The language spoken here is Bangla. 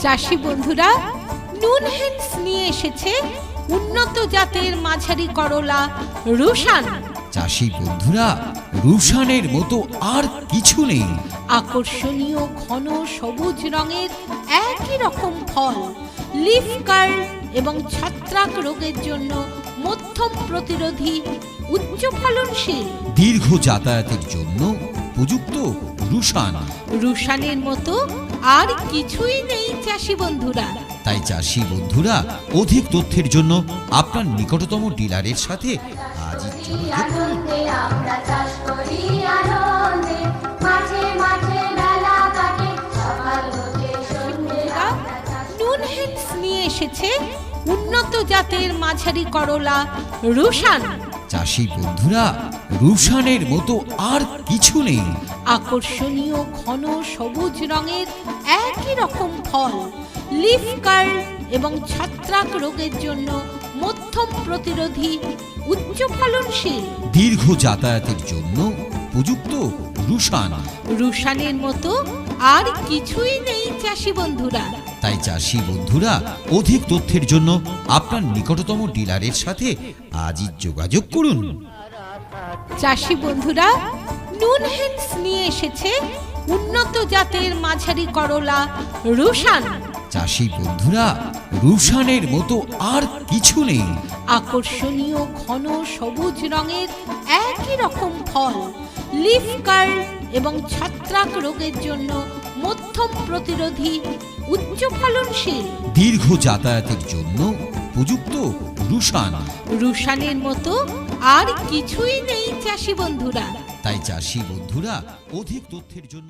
চাষি বন্ধুরা, নুন হ্যান্ডস নিয়ে এসেছে উন্নত জাতের মাঝারি করলা রুশান। চাষি বন্ধুরা, রুশানের মতো আর কিছু নেই। আকর্ষণীয় ঘন সবুজ রঙের একই রকম ফল, লিফ কার্ল এবং ছত্রাক রোগের জন্য মধ্যম প্রতিরোধী, উচ্চ ফলনশীল। দীর্ঘ যাতায়াতের জন্য উপযুক্ত রুশান। রুশানের মতো আর কিছুই নেই চাষি বন্ধুরা। তাই চাষি বন্ধুরা, অধিক তথ্যের জন্য আপনার নিকটতম ডিলারের সাথে আজই যোগাযোগ করুন। নুন হ্যান্ডস নিয়ে এসেছে উন্নত জাতের মাঝারি করলা রুশান। চাষি বন্ধুরা, রুশানের মতো আর কিছু নেই। আকর্ষণীয় ঘন সবুজ রঙের একই রকম ফল, লিফ কার্ল এবং ছত্রাক রোগের জন্য মধ্যম প্রতিরোধী, উচ্চ ফলনশীল। দীর্ঘ যাতায়াতের জন্য উপযুক্ত রুশান। রুশানের মতো আর কিছুই নেই চাষি বন্ধুরা। তাই চাষি বন্ধুরা, অধিক তথ্যের জন্য আপনার নিকটতম ডিলারের সাথে আজই যোগাযোগ করুন। চাষি বন্ধুরা, নুন হ্যান্ডস নিয়ে এসেছে উন্নত জাতের মাঝারি করলা রুশান। চাষি বন্ধুরা, রুশানের মতো আর কিছু নেই। আকর্ষণীয় ঘন সবুজ রঙের একই রকম ফল, লিফ কার্ল এবং ছত্রাক রোগের জন্য মধ্যম প্রতিরোধী, উচ্চ ফলনশীল। দীর্ঘ যাতায়াতের জন্য উপযুক্ত রুশান। রুশানের মতো আর কিছুই নেই চাষি বন্ধুরা। তাই চাষি বন্ধুরা, অধিক তথ্যের জন্য